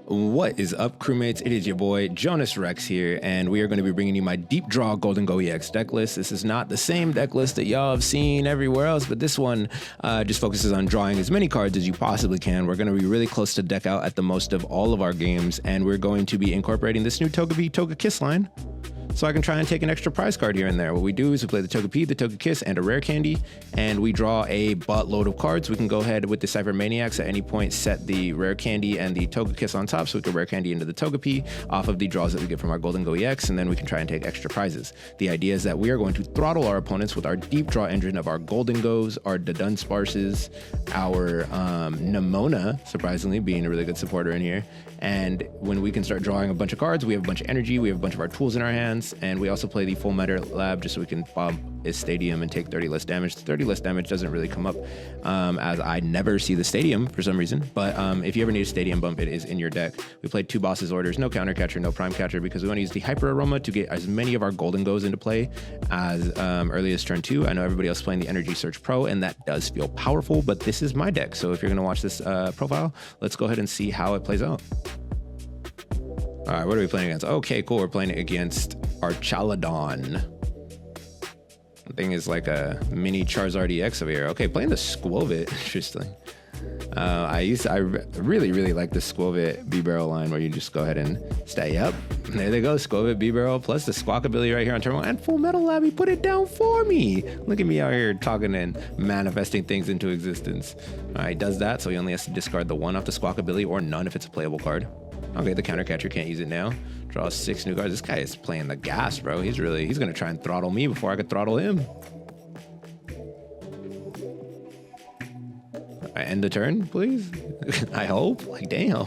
What is up, crewmates? It is your boy Jonas Rex here, and we are going to be bringing you my deep draw Gholdengo EX deck list. This is not the same deck list that y'all have seen everywhere else, but this one just focuses on drawing as many cards as you possibly can. We're going to be really close to deck out at the most of all of our games, and we're going to be incorporating this new Togekiss line, so I can try and take an extra prize card here and there. What we do is we play the Togepi, the Togekiss, and a rare candy, and we draw a buttload of cards. We can go ahead with the Cypher Maniacs at any point, set the rare candy and the Togekiss on top, so we can rare candy into the Togepi off of the draws that we get from our Gholdengo EX, and then we can try and take extra prizes. The idea is that we are going to throttle our opponents with our deep draw engine of our Gholdengos, our Dudunsparces, our Nemona, surprisingly being a really good supporter in here. And when we can start drawing a bunch of cards, we have a bunch of energy, we have a bunch of our tools in our hands, and we also play the Full Metal Lab just so we can bomb his stadium and take 30 less damage. 30 less damage doesn't really come up as I never see the stadium for some reason, but if you ever need a stadium bump, it is in your deck. We played 2 bosses orders, no counter catcher, no prime catcher, because we want to use the Hyper Aroma to get as many of our Gholdengos into play as early as turn 2. I know everybody else playing the Energy Surge Pro, and that does feel powerful, but this is my deck, so if you're going to watch this profile, let's go ahead and see how it plays out. All right, what are we playing against? Okay, cool. We're playing it our Chaladon. The thing is like a mini Charizard EX over here. Okay, playing the Squovit. Interesting. I really like the Squovit B-Barrel line where you just go ahead and stay up. There they go, Squovit B-Barrel plus the Squawkabilly right here on turn 1 and Full Metal Lab. He put it down for me. Look at me out here talking and manifesting things into existence. All right, does that, so he only has to discard the 1 off the Squawkabilly or none if it's a playable card. Okay, the counter catcher can't use it now. Draw 6 new cards. This guy is playing the gas, bro. He's gonna try and throttle me before I could throttle him. I end the turn, please. I hope. Like, damn.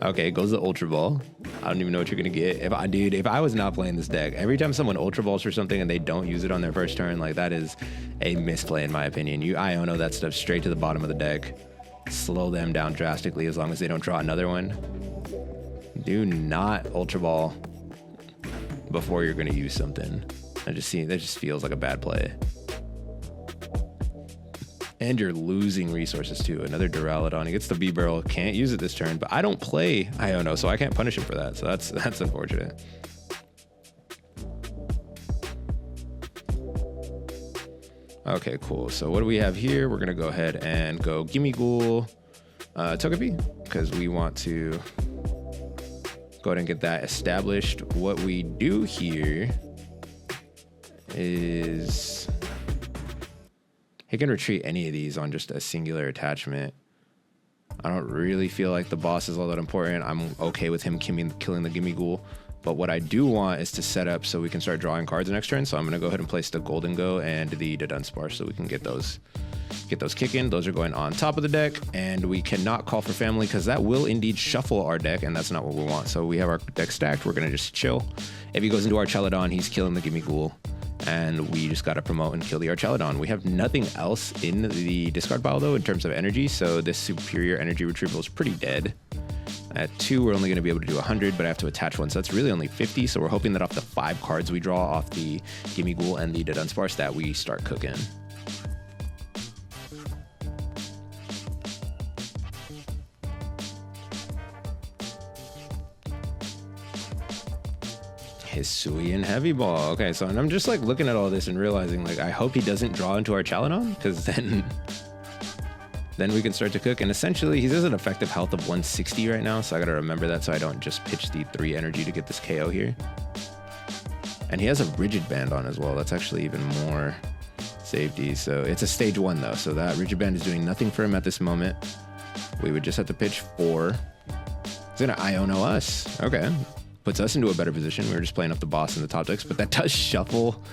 Okay, goes the Ultra Ball. I don't even know what you're gonna get. If I was not playing this deck, every time someone Ultra Balls for something and they don't use it on their first turn, like, that is a misplay in my opinion. You Iono that stuff straight to the bottom of the deck. Slow them down drastically as long as they don't draw another one. Do not Ultra Ball before you're gonna use something. That just feels like a bad play. And you're losing resources too. Another Duraludon. He gets the B-Barrel. Can't use it this turn, but I don't play Iono, so I can't punish him for that. So that's unfortunate. Okay, cool. So what do we have here? We're gonna go ahead and go Gimmighoul Togepi, because we want to go ahead and get that established. What we do here is he can retreat any of these on just a singular attachment. I don't really feel like the boss is all that important. I'm okay with him killing the Gimmighoul. But what I do want is to set up so we can start drawing cards next turn. So I'm gonna go ahead and place the Gholdengo and the Dudunsparce so we can get those kicking. Those are going on top of the deck, and we cannot call for family because that will indeed shuffle our deck, and that's not what we want. So we have our deck stacked. We're gonna just chill. If he goes into our Chaladon, he's killing the Gimmighoul, and we just gotta promote and kill the Archelodon. We have nothing else in the discard pile though in terms of energy, so this superior energy retrieval is pretty dead. At 2, we're only going to be able to do 100, but I have to attach 1, so that's really only 50. So we're hoping that off the 5 cards we draw off the Gimmighoul and the Dudunsparce that we start cooking. Hisuian Heavy Ball. Okay, so and I'm just like looking at all this and realizing like I hope he doesn't draw into our Chaladon, because then we can start to cook. And essentially he has an effective health of 160 right now, so I gotta remember that so I don't just pitch the 3 energy to get this KO here. And he has a Rigid Band on as well. That's actually even more safety. So it's a stage 1 though, so that Rigid Band is doing nothing for him at this moment. We would just have to pitch 4. He's gonna Iono us. Okay, puts us into a better position. We were just playing up the boss in the top decks, but that does shuffle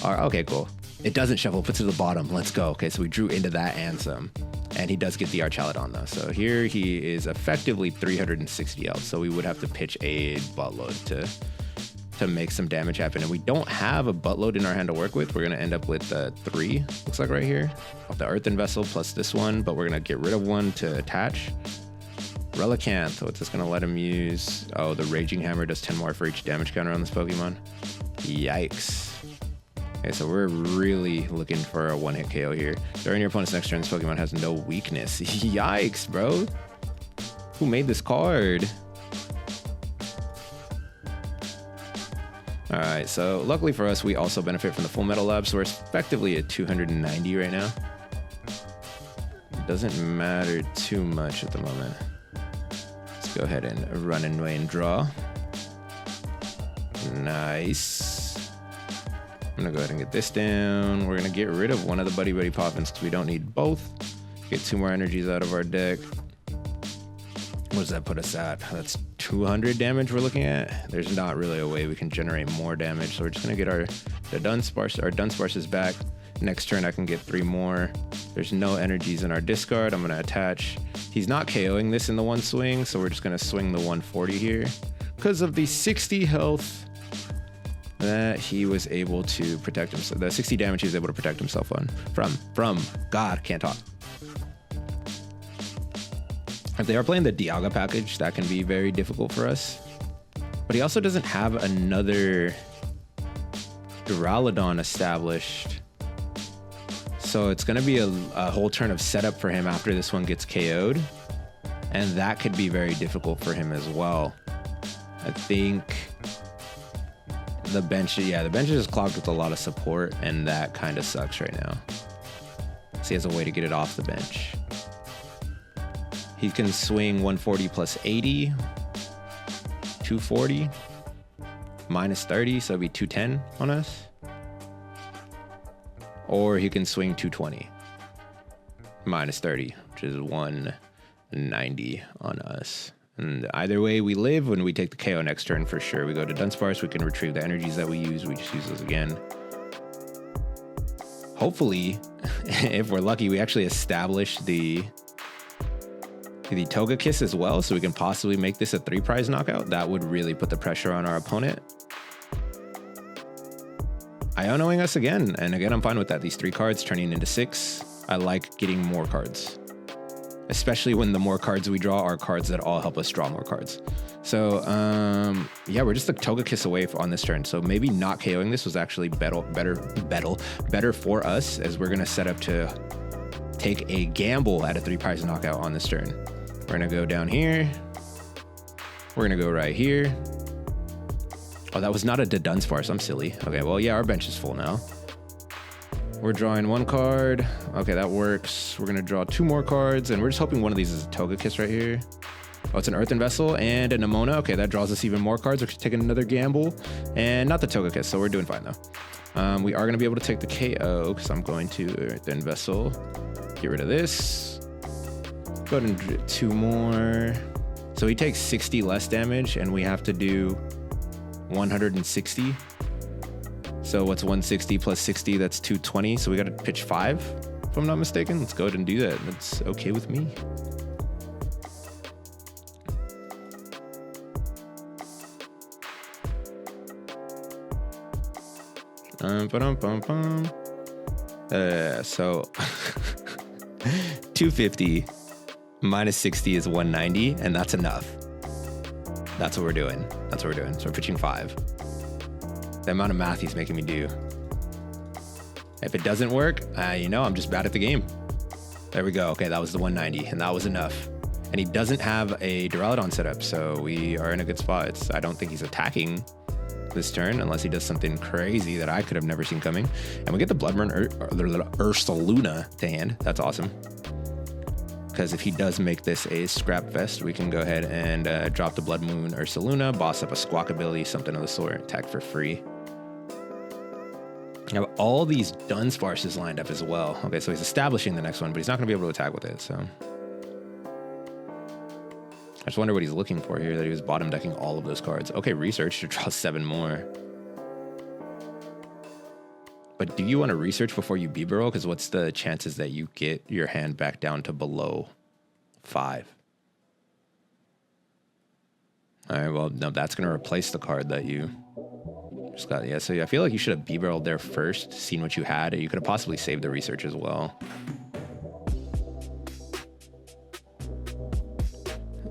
our, okay, cool. It doesn't shuffle, puts it to the bottom. Let's go. Okay, so we drew into that and some. And he does get the Archelodon though. So here he is effectively 360 out. So we would have to pitch a buttload to make some damage happen. And we don't have a buttload in our hand to work with. We're gonna end up with 3, looks like right here, of the Earthen Vessel plus this one, but we're gonna get rid of 1 to attach. Relicanth, what's this gonna let him use? Oh, the Raging Hammer does 10 more for each damage counter on this Pokemon. Yikes. Okay, so we're really looking for a one-hit KO here. During your opponent's next turn, this Pokemon has no weakness. Yikes, bro. Who made this card? All right, so luckily for us, we also benefit from the Full Metal Lab, so we're effectively at 290 right now. It doesn't matter too much at the moment. Let's go ahead and run away and draw. Nice. I'm gonna go ahead and get this down. We're gonna get rid of one of the Buddy Buddy Poppins because we don't need both. Get 2 more energies out of our deck. What does that put us at? That's 200 damage we're looking at. There's not really a way we can generate more damage, so we're just gonna get our Dunsparces back. Next turn I can get 3 more. There's no energies in our discard. I'm gonna attach. He's not KOing this in the one swing, so we're just gonna swing the 140 here because of the 60 health that he was able to protect himself. The 60 damage he was able to protect himself from. God, can't talk. If they are playing the Dialga package, that can be very difficult for us. But he also doesn't have another Duraludon established. So it's going to be a whole turn of setup for him after this one gets KO'd. And that could be very difficult for him as well. I think the bench is clogged with a lot of support, and that kind of sucks right now. So he has a way to get it off the bench. He can swing 140 plus 80, 240, minus 30, so it'd be 210 on us. Or he can swing 220, minus 30, which is 190 on us. And either way we live when we take the KO next turn for sure. We go to Dunsparce, we can retrieve the energies that we use. We just use those again. Hopefully, if we're lucky, we actually establish the Togekiss as well, so we can possibly make this a 3-prize knockout. That would really put the pressure on our opponent. Ionoing us again, and again, I'm fine with that. These 3 cards turning into 6. I like getting more cards, especially when the more cards we draw are cards that all help us draw more cards. So, yeah, we're just a Togekiss away on this turn. So maybe not KOing this was actually better for us, as we're gonna set up to take a gamble at a 3-prize knockout on this turn. We're gonna go down here. We're gonna go right here. Oh, that was not a Dunsparce. I'm silly. Okay, well, yeah, our bench is full now. We're drawing 1 card. Okay, that works. We're gonna draw 2 more cards, and we're just hoping one of these is a Togekiss right here. Oh, it's an Earthen Vessel and a Nemona. Okay, that draws us even more cards. We're taking another gamble, and not the Togekiss, so we're doing fine though. We are gonna be able to take the KO because I'm going to Earthen Vessel. Get rid of this. Go ahead and do 2 more. So he takes 60 less damage, and we have to do 160. So what's 160 plus 60? That's 220. So we got to pitch 5, if I'm not mistaken. Let's go ahead and do that. That's okay with me. So 250 minus 60 is 190, and that's enough. That's what we're doing. So we're pitching 5. The amount of math he's making me do. If it doesn't work, I'm just bad at the game. There we go. Okay, that was the 190, and that was enough. And he doesn't have a Duraludon setup, so we are in a good spot. I don't think he's attacking this turn unless he does something crazy that I could have never seen coming. And we get the Bloodburn Ursaluna to hand. That's awesome. Because if he does make this a Scrap Fest, we can go ahead and drop the Blood Moon Ursaluna, boss up a Squawkabilly, something of the sort, attack for free. I have all these Dunsparces lined up as well. Okay, so he's establishing the next one, but he's not going to be able to attack with it, so. I just wonder what he's looking for here, that he was bottom decking all of those cards. Okay, research to draw 7 more. But do you want to research before you B-Burrow? Because what's the chances that you get your hand back down to below 5? All right, well, no, that's going to replace the card that you just got. Yeah, so I feel like you should have B-Burrowed there first, seen what you had. You could have possibly saved the research as well.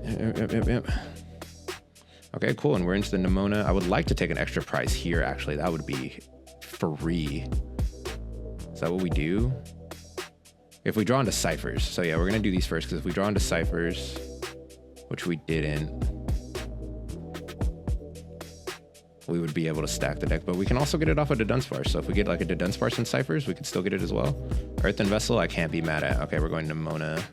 Yep. Okay, cool, and we're into the Nemona. I would like to take an extra prize here, actually. That would be 3. Is that what we do? If we draw into ciphers. So yeah, we're going to do these first, because if we draw into ciphers, which we didn't, we would be able to stack the deck. But we can also get it off of the Dunsparce. So if we get like a Dunsparce and ciphers, we could still get it as well. Earthen Vessel, I can't be mad at. Okay, we're going to Mona.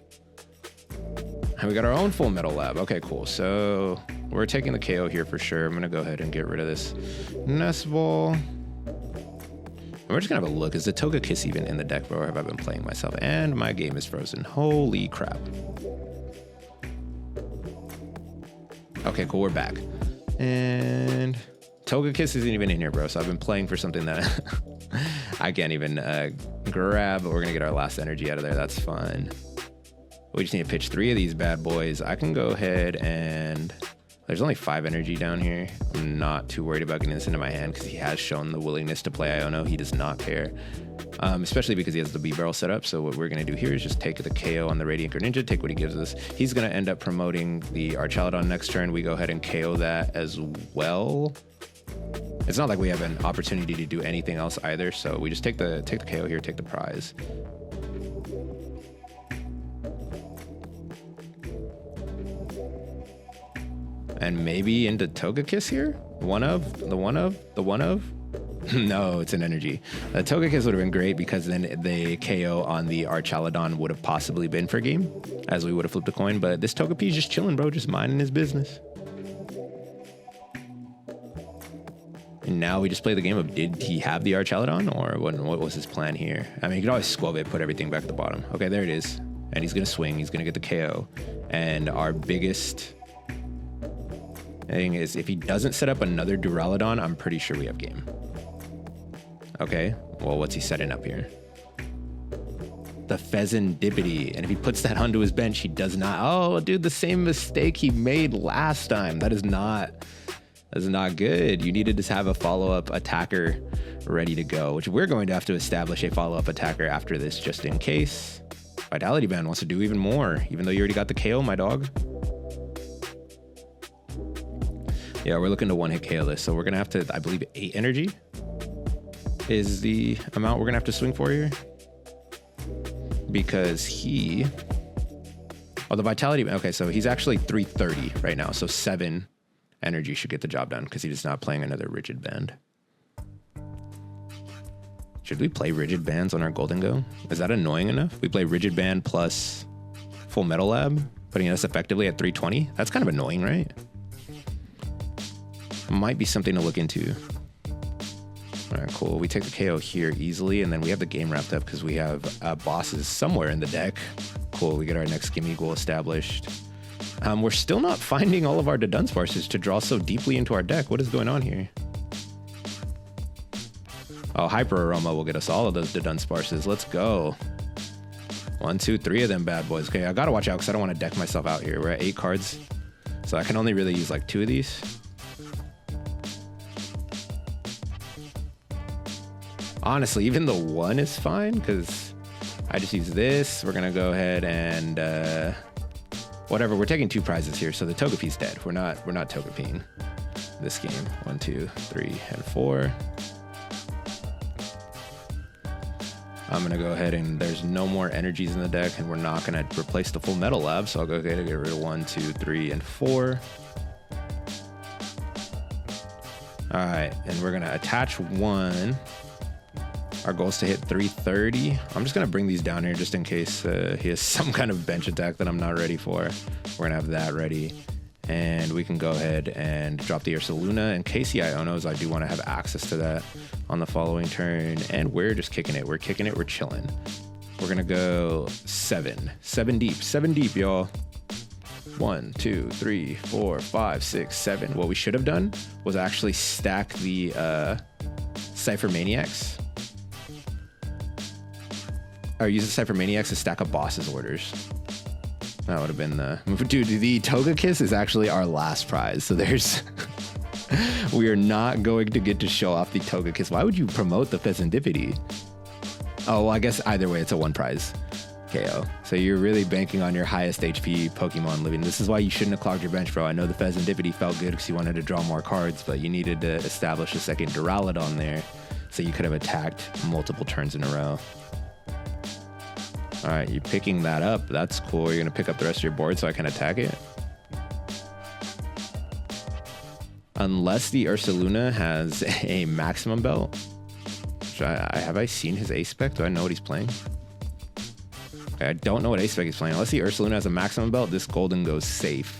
And we got our own Full Metal Lab. Okay, cool. So we're taking the KO here for sure. I'm going to go ahead and get rid of this Nest Ball. And we're just going to have a look. Is the Togekiss even in the deck, bro? Or have I been playing myself? And my game is frozen. Holy crap. Okay, cool. We're back. And Togekiss isn't even in here, bro. So I've been playing for something that I can't even grab. But we're going to get our last energy out of there. That's fun. We just need to pitch 3 of these bad boys. I can go ahead and... There's only 5 energy down here. I'm not too worried about getting this into my hand because he has shown the willingness to play Iono. He does not care, especially because he has the B-Barrel set up. So what we're going to do here is just take the KO on the Radiant Greninja, take what he gives us. He's going to end up promoting the Archaludon next turn. We go ahead and KO that as well. It's not like we have an opportunity to do anything else either. So we just take the KO here, take the prize. And maybe into Togekiss here? The one of? No, it's an energy. The Togekiss would have been great because then the KO on the Archaludon would have possibly been for game, as we would have flipped a coin. But this Togepi is just chilling, bro, just minding his business. And now we just play the game of, did he have the Archaludon, or what was his plan here? I mean, he could always Squab it, put everything back at the bottom. Okay, there it is. And he's going to swing. He's going to get the KO. And our biggest... thing is, if he doesn't set up another Duraludon, I'm pretty sure we have game. Okay, well, what's he setting up here? The Pheasantipity. And if he puts that onto his bench, he does not. Oh, dude, the same mistake he made last time. That is not good. You needed to have a follow-up attacker ready to go, which we're going to have to establish a follow-up attacker after this, just in case. Vitality Band wants to do even more, even though you already got the KO, my dog. Yeah, we're looking to one-hit KO this, so we're going to have to, I believe, 8 energy is the amount we're going to have to swing for here. Because he... Oh, the Vitality... Okay, so he's actually 330 right now, so 7 energy should get the job done because he's not playing another Rigid Band. Should we play Rigid Bands on our Gholdengo? Is that annoying enough? We play Rigid Band plus Full Metal Lab, putting us effectively at 320? That's kind of annoying, right? Might be something to look into. All right, cool. We take the KO here easily, and then we have the game wrapped up because we have bosses somewhere in the deck. Cool, we get our next Gimmighoul established. We're still not finding all of our Dunsparces to draw so deeply into our deck. What is going on here? Oh, Hyper Aroma will get us all of those Dunsparces. Let's go. 1, 2, 3 of them bad boys. Okay, I gotta watch out because I don't want to deck myself out here. We're at 8 cards, so I can only really use like 2 of these. Honestly, even the 1 is fine because I just use this. We're gonna go ahead and whatever. We're taking 2 prizes here, so the Togepi's dead. We're not Togepiing this game. 1, 2, 3, and 4. I'm gonna go ahead and there's no more energies in the deck, and we're not gonna replace the Full Metal Lab. So I'll go ahead and get rid of 1, 2, 3, and 4. All right, and we're gonna attach 1. Our goal is to hit 330. I'm just going to bring these down here just in case he has some kind of bench attack that I'm not ready for. We're going to have that ready. And we can go ahead and drop the Ursaluna. In case he Ionos, I do want to have access to that on the following turn. And we're just kicking it. We're kicking it. We're chilling. We're going to go 7. 7 deep. 7 deep, y'all. 1, 2, 3, 4, 5, 6, 7. What we should have done was actually stack the Cypher Maniacs. Or use the Cypher Maniacs to stack up bosses' orders. That would have been the... Dude, the Togekiss is actually our last prize. So there's... we are not going to get to show off the Togekiss. Why would you promote the Pheasantipity? Oh, well, I guess either way, it's a 1 prize KO. So you're really banking on your highest HP Pokemon living. This is why you shouldn't have clogged your bench, bro. I know the Pheasantipity felt good because you wanted to draw more cards, but you needed to establish a second Duraludon there. So you could have attacked multiple turns in a row. All right, you're picking that up. That's cool. You're gonna pick up the rest of your board so I can attack it. Unless the Ursaluna has a maximum belt. Have I seen his ace spec? Do I know what he's playing? Okay, I don't know what ace spec he's playing. Unless the Ursaluna has a maximum belt, this Gholdengo's safe.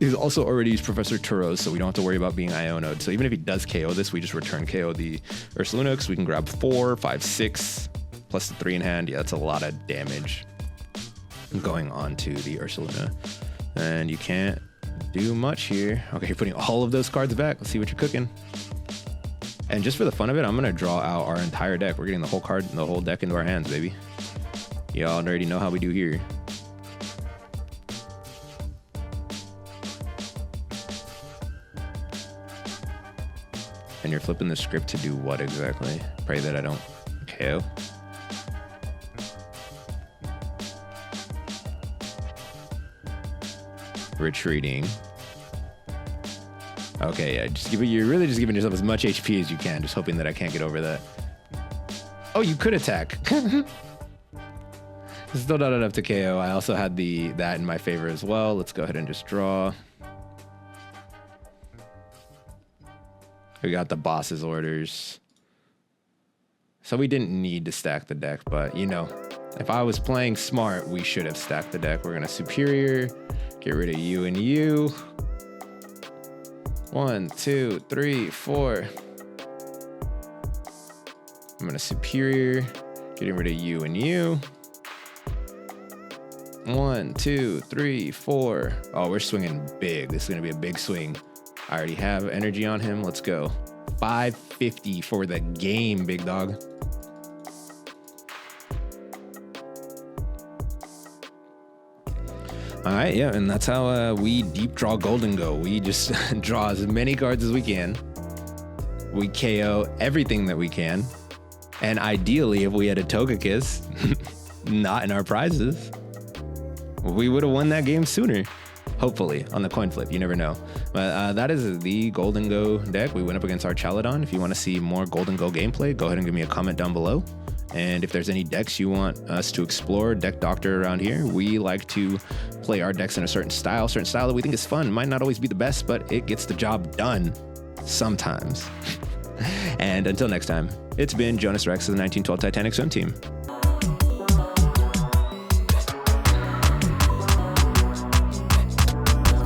He's also already used Professor Turos, so we don't have to worry about being Iono'd. So even if he does KO this, we just return KO the Ursaluna because we can grab 4, 5, 6, plus the 3 in hand. Yeah, that's a lot of damage going on to the Ursaluna. And you can't do much here. Okay, you're putting all of those cards back. Let's see what you're cooking. And just for the fun of it, I'm gonna draw out our entire deck. We're getting the whole deck into our hands, baby. Y'all already know how we do here. And you're flipping the script to do what exactly? Pray that I don't KO. Retreating. Okay, yeah, you're really just giving yourself as much HP as you can, just hoping that I can't get over that. Oh, you could attack. Still not enough to KO. I also had that in my favor as well. Let's go ahead and just draw. We got the boss's orders. So we didn't need to stack the deck, but you know, if I was playing smart, we should have stacked the deck. We're gonna superior, get rid of you and you. 1, 2, 3, 4. I'm gonna superior, getting rid of you and you. 1, 2, 3, 4. Oh, we're swinging big. This is gonna be a big swing. I already have energy on him. Let's go. 550 for the game, big dog. All right, yeah, and that's how we deep draw Gholdengo. We just draw as many cards as we can. We KO everything that we can. And ideally, if we had a Togekiss not in our prizes, we would have won that game sooner. Hopefully, on the coin flip. You never know. But that is the Gholdengo deck. We went up against our Chaladon. If you want to see more Gholdengo gameplay, go ahead and give me a comment down below. And if there's any decks you want us to explore, Deck Doctor around here, we like to play our decks in a certain style that we think is fun. Might not always be the best, but it gets the job done sometimes. And until next time, it's been Jonas Rex of the 1912 Titanic Swim Team.